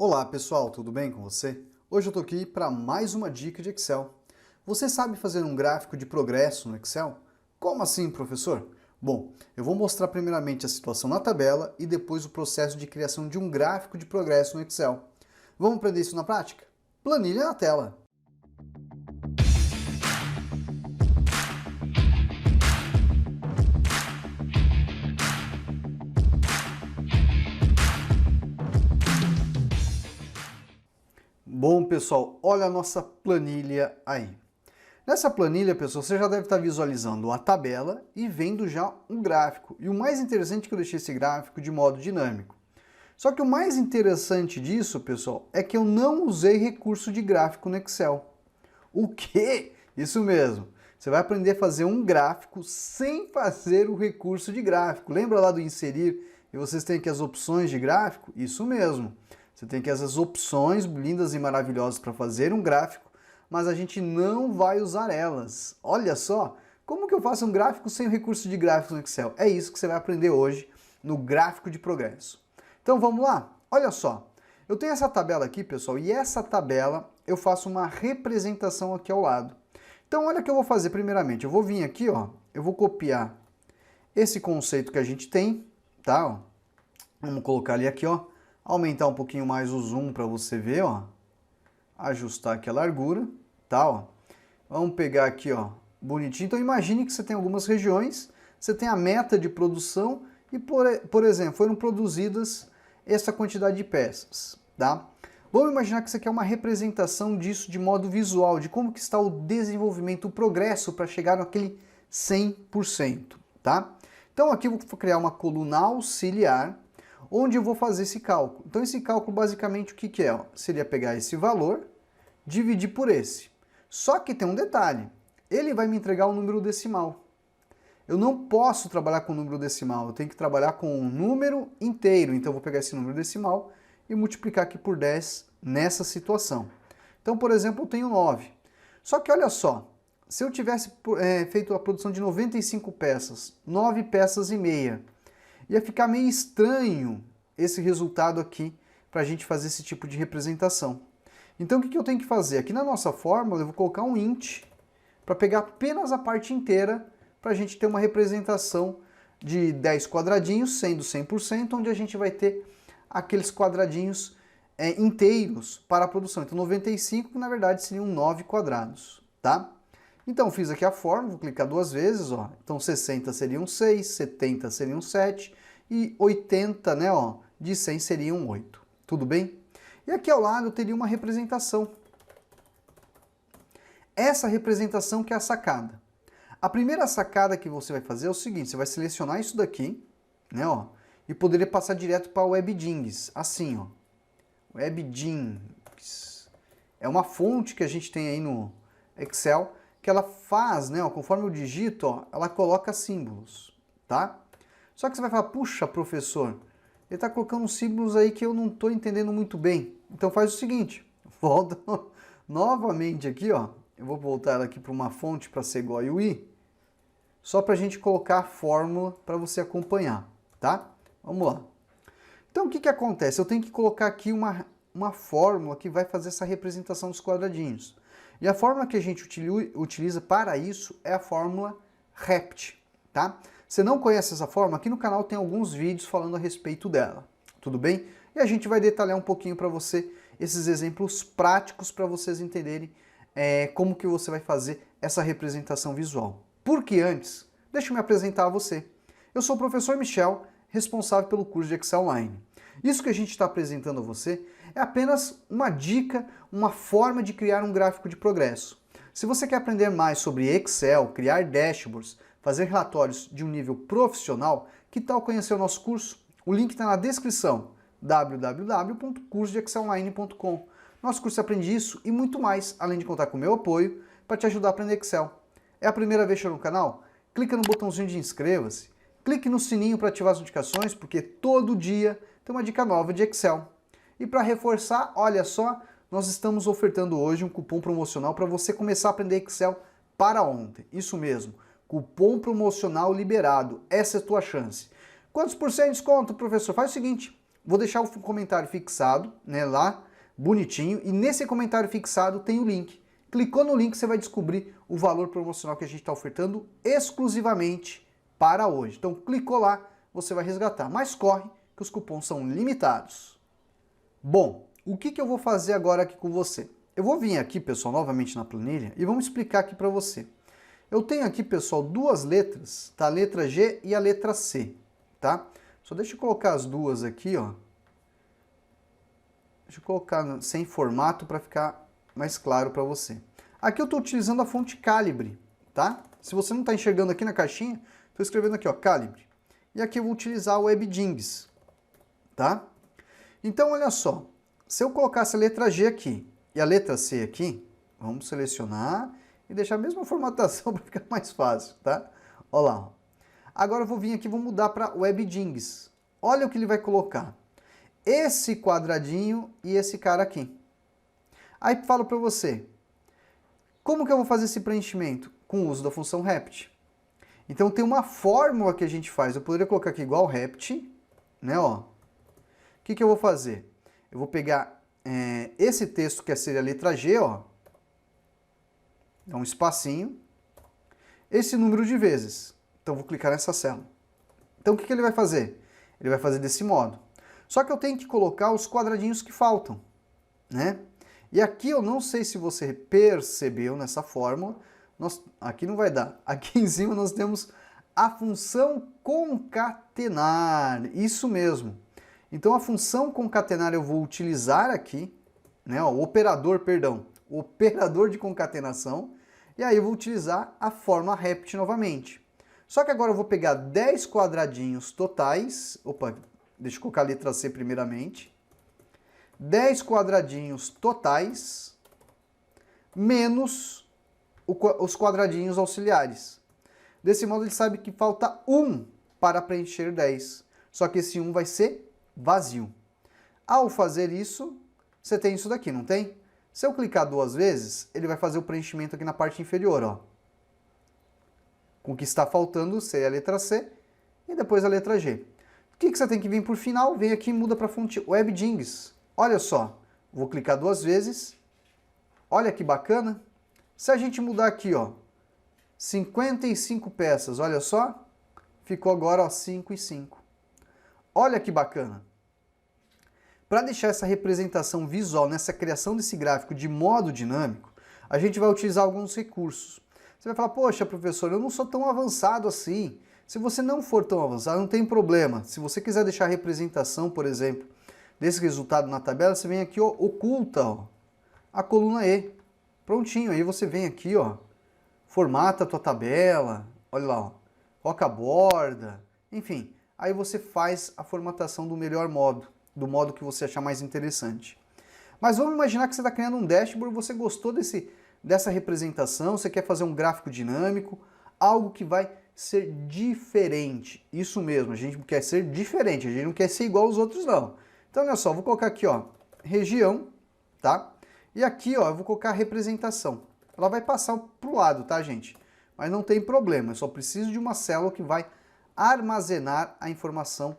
Olá pessoal, tudo bem com você? Hoje eu estou aqui para mais uma dica de Excel. Você sabe fazer um gráfico de progresso no Excel? Como assim, professor? Bom, eu vou mostrar primeiramente a situação na tabela e depois o processo de criação de um gráfico de progresso no Excel. Vamos aprender isso na prática? Planilha na tela! Bom, pessoal, olha a nossa planilha aí. Nessa planilha, pessoal, você já deve estar visualizando a tabela e vendo já um gráfico. E o mais interessante é que eu deixei esse gráfico de modo dinâmico. Só que o mais interessante disso, pessoal, é que eu não usei recurso de gráfico no Excel. O quê? Isso mesmo. Você vai aprender a fazer um gráfico sem fazer o recurso de gráfico. Lembra lá do inserir e vocês têm aqui as opções de gráfico? Isso mesmo. Você tem aqui essas opções lindas e maravilhosas para fazer um gráfico, mas a gente não vai usar elas. Olha só, como que eu faço um gráfico sem o recurso de gráfico no Excel? É isso que você vai aprender hoje no gráfico de progresso. Então vamos lá? Olha só, eu tenho essa tabela aqui, pessoal, e essa tabela eu faço uma representação aqui ao lado. Então olha o que eu vou fazer primeiramente. Eu vou vir aqui, ó, eu vou copiar esse conceito que a gente tem, tá? Ó, vamos colocar ali aqui, ó. Aumentar um pouquinho mais o zoom para você ver, ó. Ajustar aqui a largura, tá, ó. Vamos pegar aqui, ó, bonitinho. Então imagine que você tem algumas regiões, você tem a meta de produção e, por exemplo, foram produzidas essa quantidade de peças, tá? Vamos imaginar que isso aqui é uma representação disso de modo visual, de como que está o desenvolvimento, o progresso para chegar naquele 100%, tá? Então aqui eu vou criar uma coluna auxiliar, onde eu vou fazer esse cálculo. Então esse cálculo basicamente o que que é? Ó? Seria pegar esse valor, dividir por esse. Só que tem um detalhe, ele vai me entregar um número decimal. Eu não posso trabalhar com número decimal, eu tenho que trabalhar com um número inteiro. Então eu vou pegar esse número decimal e multiplicar aqui por 10 nessa situação. Então, por exemplo, eu tenho 9. Só que olha só, se eu tivesse feito a produção de 95 peças, 9 peças e meia, ia ficar meio estranho esse resultado aqui para a gente fazer esse tipo de representação. Então o que eu tenho que fazer? Aqui na nossa fórmula eu vou colocar um int para pegar apenas a parte inteira para a gente ter uma representação de 10 quadradinhos, sendo 100%, onde a gente vai ter aqueles quadradinhos inteiros para a produção. Então 95, que na verdade seriam 9 quadrados, tá? Então fiz aqui a fórmula, vou clicar duas vezes, ó. Então 60 seriam 6, 70 seriam 7 e 80, né, ó, de 100 seriam 8. Tudo bem? E aqui ao lado eu teria uma representação. Essa representação que é a sacada. A primeira sacada que você vai fazer é o seguinte, você vai selecionar isso daqui, né, ó, e poderia passar direto para o WebGINX, assim, ó. WebGINX. É uma fonte que a gente tem aí no Excel, que ela faz, né, ó, conforme eu digito, ó, ela coloca símbolos, tá? Só que você vai falar, puxa, professor, ele está colocando uns símbolos aí que eu não estou entendendo muito bem. Então faz o seguinte, volta novamente aqui, ó, eu vou voltar ela aqui para uma fonte para ser igual a UI, só para a gente colocar a fórmula para você acompanhar, tá? Vamos lá. Então o que que acontece? Eu tenho que colocar aqui uma fórmula que vai fazer essa representação dos quadradinhos. E a fórmula que a gente utiliza para isso é a fórmula REPT, tá? Se não conhece essa fórmula, aqui no canal tem alguns vídeos falando a respeito dela, tudo bem? E a gente vai detalhar um pouquinho para você esses exemplos práticos para vocês entenderem como que você vai fazer essa representação visual. Porque antes, deixa eu me apresentar a você. Eu sou o professor Michel, responsável pelo curso de Excel Online. Isso que a gente está apresentando a você é apenas uma dica, uma forma de criar um gráfico de progresso. Se você quer aprender mais sobre Excel, criar dashboards, fazer relatórios de um nível profissional, que tal conhecer o nosso curso? O link está na descrição, www.cursodeexcelonline.com. Nosso curso aprende isso e muito mais, além de contar com o meu apoio para te ajudar a aprender Excel. É a primeira vez que eu no canal? Clica no botãozinho de inscreva-se, clique no sininho para ativar as notificações, porque todo dia tem uma dica nova de Excel. E para reforçar, olha só, nós estamos ofertando hoje um cupom promocional para você começar a aprender Excel para ontem. Isso mesmo, cupom promocional liberado, essa é a tua chance. Quantos por cento de desconto, professor? Faz o seguinte, vou deixar o comentário fixado, né, lá, bonitinho, e nesse comentário fixado tem o link. Clicou no link, você vai descobrir o valor promocional que a gente está ofertando exclusivamente para hoje. Então, clicou lá, você vai resgatar. Mas corre, que os cupons são limitados. Bom, o que eu vou fazer agora aqui com você? Eu vou vir aqui, pessoal, novamente na planilha e vamos explicar aqui para você. Eu tenho aqui, pessoal, duas letras, tá? A letra G e a letra C, tá? Só deixa eu colocar as duas aqui, ó. Deixa eu colocar sem formato para ficar mais claro para você. Aqui eu estou utilizando a fonte Calibre, tá? Se você não está enxergando aqui na caixinha, estou escrevendo aqui, ó, Calibre. E aqui eu vou utilizar o WebGings, tá? Então, olha só, se eu colocasse a letra G aqui e a letra C aqui, vamos selecionar e deixar a mesma formatação para ficar mais fácil, tá? Olha lá, ó. Agora eu vou vir aqui e vou mudar para WebGings. Olha o que ele vai colocar. Esse quadradinho e esse cara aqui. Aí falo para você, como que eu vou fazer esse preenchimento? Com o uso da função rept. Então tem uma fórmula que a gente faz. Eu poderia colocar aqui igual rept, né? Ó. O que eu vou fazer? Eu vou pegar esse texto que seria a letra G, ó. Dá um espacinho. Esse número de vezes. Então eu vou clicar nessa célula. Então o que ele vai fazer? Ele vai fazer desse modo. Só que eu tenho que colocar os quadradinhos que faltam, né? E aqui eu não sei se você percebeu nessa fórmula, aqui não vai dar. Aqui em cima nós temos a função concatenar, isso mesmo. Então a função concatenar eu vou utilizar aqui, né, ó, o operador de concatenação, e aí eu vou utilizar a forma rept novamente. Só que agora eu vou pegar 10 quadradinhos totais, deixa eu colocar a letra C primeiramente, 10 quadradinhos totais, menos os quadradinhos auxiliares. Desse modo ele sabe que falta 1 para preencher 10. Só que esse 1 vai ser vazio. Ao fazer isso, você tem isso daqui, não tem? Se eu clicar duas vezes, ele vai fazer o preenchimento aqui na parte inferior, ó. Com o que está faltando ser a letra C e depois a letra G. O que você tem que vir por final? Vem aqui e muda para a fonte WebGings. Olha só, vou clicar duas vezes, olha que bacana. Se a gente mudar aqui, ó, 55 peças, olha só, ficou agora, ó, 5 e 5. Olha que bacana. Para deixar essa representação visual, nessa criação desse gráfico de modo dinâmico, a gente vai utilizar alguns recursos. Você vai falar, poxa, professor, eu não sou tão avançado assim. Se você não for tão avançado, não tem problema. Se você quiser deixar a representação, por exemplo, desse resultado na tabela, você vem aqui, ó, oculta, ó, a coluna E. Prontinho, aí você vem aqui, ó, formata a tua tabela, olha lá, ó, coloca a borda, enfim. Aí você faz a formatação do melhor modo, do modo que você achar mais interessante. Mas vamos imaginar que você está criando um dashboard, você gostou dessa representação, você quer fazer um gráfico dinâmico, algo que vai ser diferente. Isso mesmo, a gente quer ser diferente, a gente não quer ser igual aos outros, não. Então, olha só, vou colocar aqui, ó, região, tá? E aqui, ó, eu vou colocar a representação. Ela vai passar pro lado, tá, gente? Mas não tem problema, eu só preciso de uma célula que vai armazenar a informação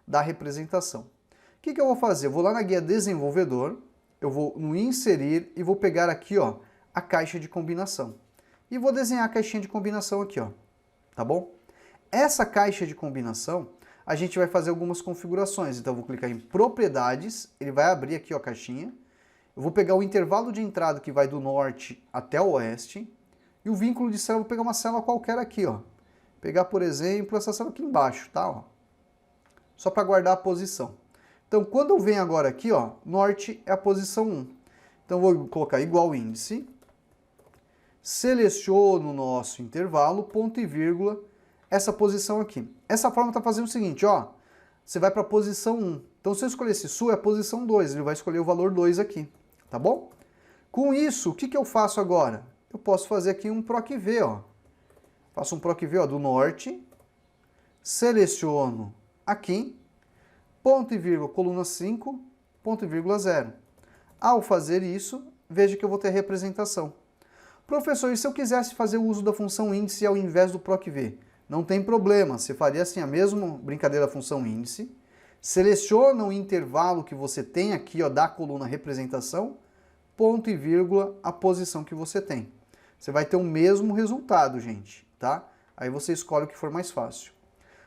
da representação. O que eu vou fazer? Eu vou lá na guia desenvolvedor, eu vou no inserir e vou pegar aqui, ó, a caixa de combinação. E vou desenhar a caixinha de combinação aqui, ó, tá bom? Essa caixa de combinação, a gente vai fazer algumas configurações. Então eu vou clicar em propriedades, ele vai abrir aqui, ó, a caixinha. Eu vou pegar o intervalo de entrada que vai do norte até o oeste. E o vínculo de célula, eu vou pegar uma célula qualquer aqui, ó. Pegar, por exemplo, essa célula aqui embaixo, tá? Ó. Só para guardar a posição. Então, quando eu venho agora aqui, ó, norte é a posição 1. Então, eu vou colocar igual índice. Seleciono o nosso intervalo, ponto e vírgula, essa posição aqui. Essa forma está fazendo o seguinte, ó. Você vai para a posição 1. Então, se eu escolher esse sul, é a posição 2. Ele vai escolher o valor 2 aqui, tá bom? Com isso, o que eu faço agora? Eu posso fazer aqui um PROC-V, ó. Faço um PROC-V, ó, do norte. Seleciono aqui. Ponto e vírgula, coluna 5, ponto e vírgula 0. Ao fazer isso, veja que eu vou ter a representação. Professor, e se eu quisesse fazer o uso da função índice ao invés do PROC-V? Não tem problema, você faria assim a mesma brincadeira da função índice, seleciona o intervalo que você tem aqui, ó, da coluna representação, ponto e vírgula, a posição que você tem. Você vai ter o mesmo resultado, gente, tá? Aí você escolhe o que for mais fácil.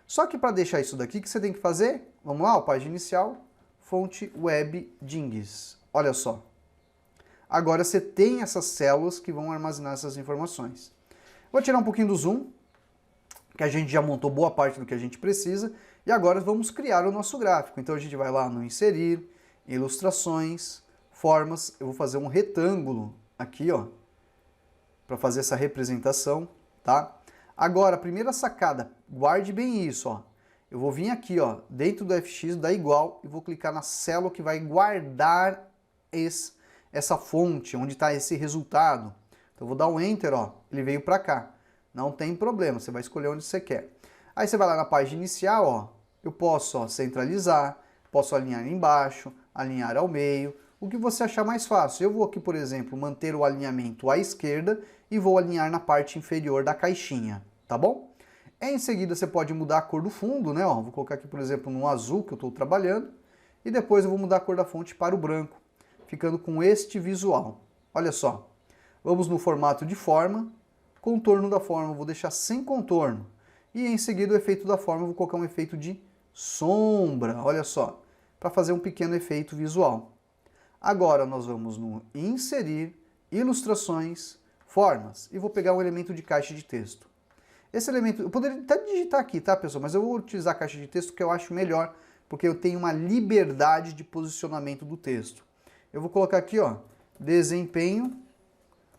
Só que para deixar isso daqui, o que você tem que fazer? Vamos lá, ó, página inicial, fonte web Dingys. Olha só. Agora você tem essas células que vão armazenar essas informações. Vou tirar um pouquinho do zoom, que a gente já montou boa parte do que a gente precisa, e agora vamos criar o nosso gráfico. Então a gente vai lá no inserir, ilustrações, formas, eu vou fazer um retângulo aqui, ó, para fazer essa representação, tá? Agora, a primeira sacada, guarde bem isso, ó. Eu vou vir aqui, ó, dentro do FX, dá igual, e vou clicar na célula que vai guardar essa fonte, onde está esse resultado. Então eu vou dar um Enter, ó, ele veio para cá. Não tem problema, você vai escolher onde você quer. Aí você vai lá na página inicial, ó, eu posso, ó, centralizar, posso alinhar embaixo, alinhar ao meio, o que você achar mais fácil. Eu vou aqui, por exemplo, manter o alinhamento à esquerda e vou alinhar na parte inferior da caixinha, tá bom? Em seguida você pode mudar a cor do fundo, né? Ó, vou colocar aqui, por exemplo, no azul que eu estou trabalhando, e depois eu vou mudar a cor da fonte para o branco, ficando com este visual. Olha só, vamos no formato de forma, contorno da forma, eu vou deixar sem contorno, e em seguida o efeito da forma eu vou colocar um efeito de sombra, olha só, para fazer um pequeno efeito visual. Agora nós vamos no inserir, ilustrações, formas, e vou pegar um elemento de caixa de texto. Esse elemento, eu poderia até digitar aqui, tá, pessoal? Mas eu vou utilizar a caixa de texto que eu acho melhor, porque eu tenho uma liberdade de posicionamento do texto. Eu vou colocar aqui, ó, desempenho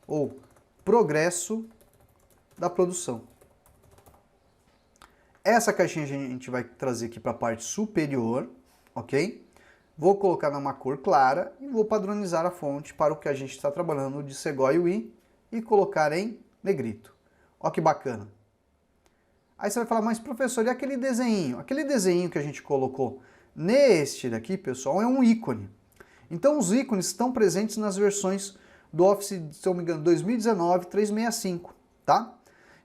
ou progresso da produção. Essa caixinha a gente vai trazer aqui para a parte superior, ok? Vou colocar numa cor clara e vou padronizar a fonte para o que a gente está trabalhando de Segoia UI e colocar em negrito. Olha que bacana. Aí você vai falar, mas professor, e aquele desenho? Aquele desenho que a gente colocou neste daqui, pessoal, é um ícone. Então os ícones estão presentes nas versões do Office, se eu não me engano, 2019 365, tá?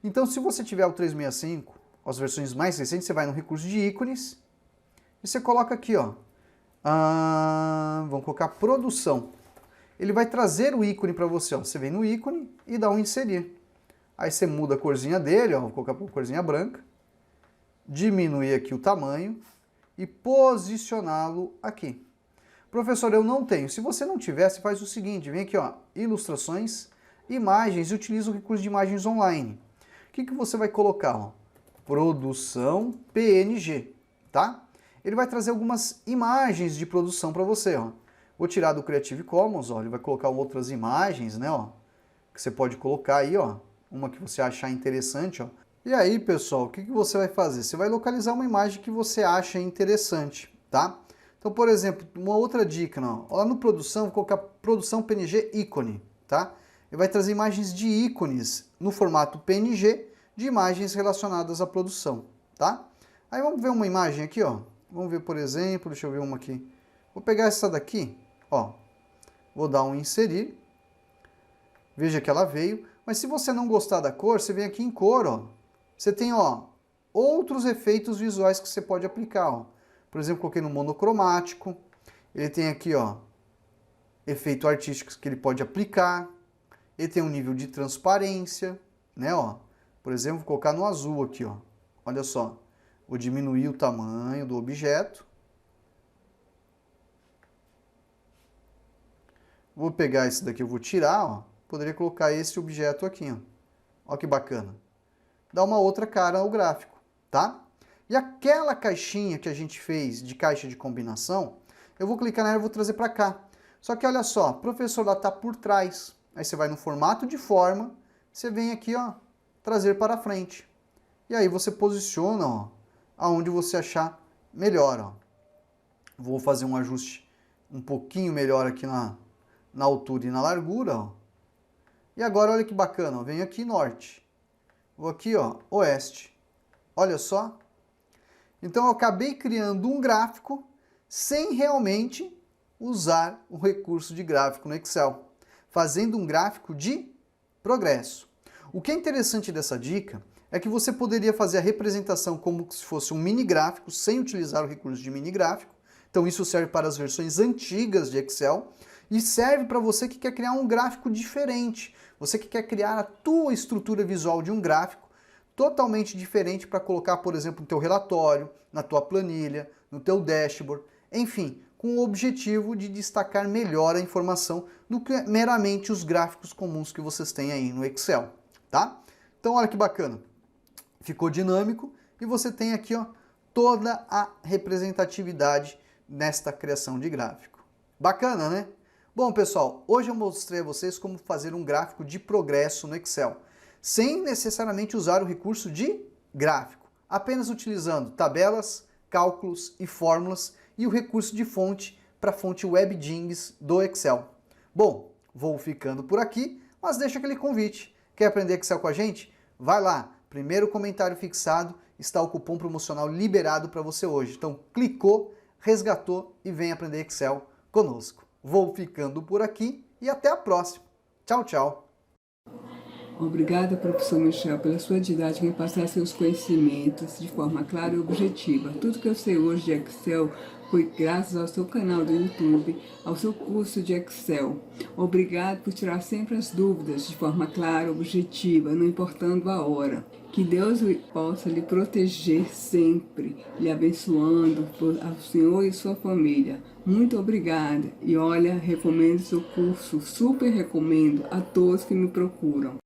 Então se você tiver o 365, as versões mais recentes, você vai no recurso de ícones e você coloca aqui, ó, vamos colocar produção. Ele vai trazer o ícone para você, ó. Você vem no ícone e dá um inserir. Aí você muda a corzinha dele, ó, vou colocar uma corzinha branca, diminuir aqui o tamanho e posicioná-lo aqui. Professor, eu não tenho. Se você não tiver, você faz o seguinte, vem aqui, ó, ilustrações, imagens e utiliza o recurso de imagens online. O que você vai colocar? Ó? Produção PNG, tá? Ele vai trazer algumas imagens de produção para você, ó. Vou tirar do Creative Commons, ó, ele vai colocar outras imagens, né, ó, que você pode colocar aí, ó, uma que você achar interessante, ó. E aí, pessoal, o que você vai fazer? Você vai localizar uma imagem que você acha interessante, tá? Então, por exemplo, uma outra dica, ó, lá no produção, vou colocar produção PNG ícone, tá? Ele vai trazer imagens de ícones no formato PNG de imagens relacionadas à produção, tá? Aí vamos ver uma imagem aqui, ó. Vamos ver, por exemplo, deixa eu ver uma aqui. Vou pegar essa daqui, ó. Vou dar um inserir. Veja que ela veio. Mas se você não gostar da cor, você vem aqui em cor, ó. Você tem, ó, outros efeitos visuais que você pode aplicar, ó. Por exemplo, coloquei no monocromático. Ele tem aqui, ó, efeitos artísticos que ele pode aplicar. Ele tem um nível de transparência, né, ó. Por exemplo, vou colocar no azul aqui, ó. Olha só. Vou diminuir o tamanho do objeto. Vou pegar esse daqui, eu vou tirar, ó. Poderia colocar esse objeto aqui, ó. Olha que bacana. Dá uma outra cara ao gráfico, tá? E aquela caixinha que a gente fez de caixa de combinação, eu vou clicar nela e vou trazer para cá. Só que olha só, professor, ela tá por trás. Aí você vai no formato de forma, você vem aqui, ó, trazer para frente. E aí você posiciona, ó, aonde você achar melhor, ó. Vou fazer um ajuste um pouquinho melhor aqui na altura e na largura, ó. E agora olha que bacana, ó. Venho aqui norte. Vou aqui, ó, oeste. Olha só. Então eu acabei criando um gráfico sem realmente usar o recurso de gráfico no Excel, fazendo um gráfico de progresso. O que é interessante dessa dica é que você poderia fazer a representação como se fosse um mini gráfico sem utilizar o recurso de mini gráfico. Então isso serve para as versões antigas de Excel e serve para você que quer criar um gráfico diferente. Você que quer criar a tua estrutura visual de um gráfico totalmente diferente para colocar, por exemplo, no teu relatório, na tua planilha, no teu dashboard, enfim, com o objetivo de destacar melhor a informação do que meramente os gráficos comuns que vocês têm aí no Excel, tá? Então olha que bacana, ficou dinâmico e você tem aqui ó, toda a representatividade nesta criação de gráfico. Bacana, né? Bom pessoal, hoje eu mostrei a vocês como fazer um gráfico de progresso no Excel, sem necessariamente usar o recurso de gráfico, apenas utilizando tabelas, cálculos e fórmulas e o recurso de fonte para a fonte WebGIS do Excel. Bom, vou ficando por aqui, mas deixa aquele convite. Quer aprender Excel com a gente? Vai lá, primeiro comentário fixado, está o cupom promocional liberado para você hoje. Então clicou, resgatou e vem aprender Excel conosco. Vou ficando por aqui e até a próxima. Tchau, tchau. Obrigada, professor Michel, pela sua didática em passar seus conhecimentos de forma clara e objetiva. Tudo que eu sei hoje de Excel foi graças ao seu canal do YouTube, ao seu curso de Excel. Obrigado por tirar sempre as dúvidas de forma clara e objetiva, não importando a hora. Que Deus possa lhe proteger sempre, lhe abençoando ao senhor e sua família. Muito obrigada. E olha, recomendo seu curso, super recomendo a todos que me procuram.